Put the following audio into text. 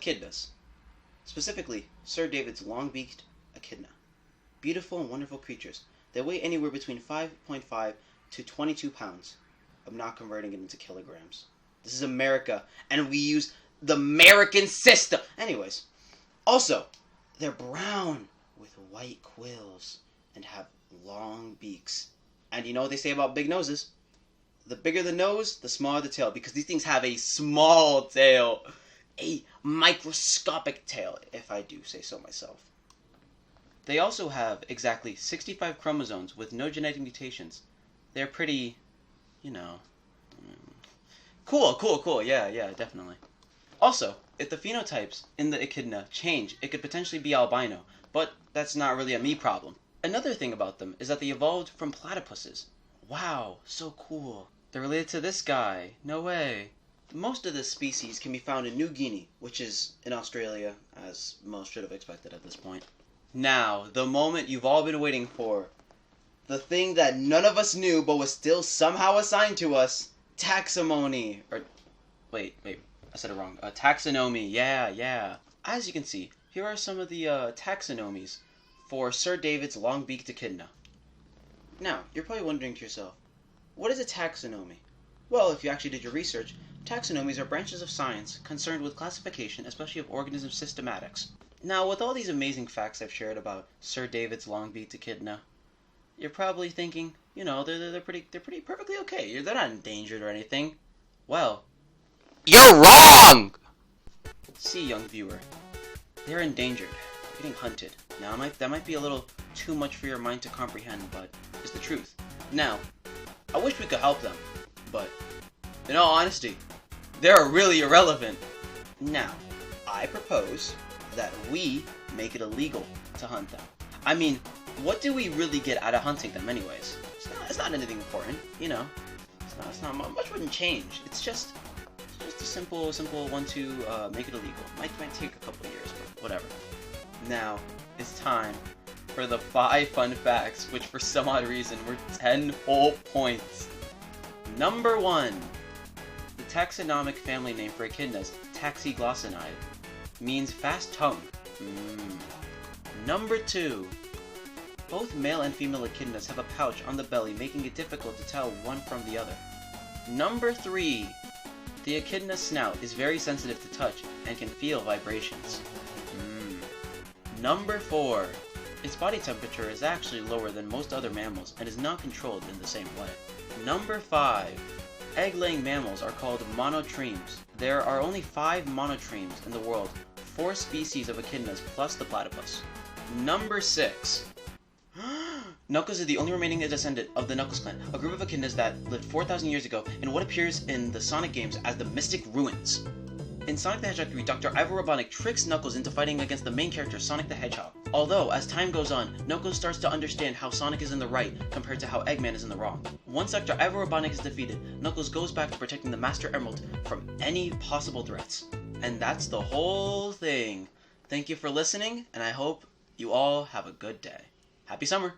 echidnas. Specifically, Sir David's long-beaked echidna. Beautiful and wonderful creatures. They weigh anywhere between 5.5 to 22 pounds. I'm not converting it into kilograms. This is America, and we use the American system. Anyways, also, they're brown with white quills and have long beaks. And you know what they say about big noses? The bigger the nose, the smaller the tail, because these things have a small tail. A microscopic tail, if I do say so myself. They also have exactly 65 chromosomes with no genetic mutations. They're pretty, you know, cool, yeah, definitely. Also, if the phenotypes in the echidna change, it could potentially be albino, but that's not really a me problem. Another thing about them is that they evolved from platypuses. Wow, so cool. They're related to this guy. No way. Most of this species can be found in New Guinea, which is in Australia, as most should have expected at this point. Now, the moment you've all been waiting for. The thing that none of us knew but was still somehow assigned to us. Taxonomy. Or, wait, I said it wrong. Taxonomy, yeah. As you can see, here are some of the taxonomies for Sir David's long-beaked echidna. Now, you're probably wondering to yourself, what is a taxonomy? Well, if you actually did your research, taxonomies are branches of science concerned with classification, especially of organism systematics. Now, with all these amazing facts I've shared about Sir David's long-beaked echidna, you're probably thinking, you know, they're pretty perfectly okay. They're not endangered or anything. Well, you're wrong! See, young viewer, they're endangered, getting hunted. Now, that might be a little too much for your mind to comprehend, but it's the truth. Now, I wish we could help them, but in all honesty, they're really irrelevant. Now, I propose that we make it illegal to hunt them. I mean, what do we really get out of hunting them anyways? It's not anything important, you know. It's not much wouldn't change. It's just a simple one to make it illegal. Might take a couple of years, but whatever. Now, it's time for the 5 fun facts, which for some odd reason were 10 whole points. Number 1. The taxonomic family name for echidnas, Taxiglossinae, means fast tongue. Number 2. Both male and female echidnas have a pouch on the belly, making it difficult to tell one from the other. Number 3. The echidna snout is very sensitive to touch and can feel vibrations. Number 4. Its body temperature is actually lower than most other mammals and is not controlled in the same way. Number 5. Egg-laying mammals are called monotremes. There are only 5 monotremes in the world, 4 species of echidnas plus the platypus. Number 6. Knuckles is the only remaining descendant of the Knuckles clan, a group of echidnas that lived 4,000 years ago in what appears in the Sonic games as the Mystic Ruins. In Sonic the Hedgehog 3, Dr. Ivor Robotnik tricks Knuckles into fighting against the main character, Sonic the Hedgehog. Although, as time goes on, Knuckles starts to understand how Sonic is in the right compared to how Eggman is in the wrong. Once Dr. Ivor Robotnik is defeated, Knuckles goes back to protecting the Master Emerald from any possible threats. And that's the whole thing. Thank you for listening, and I hope you all have a good day. Happy summer!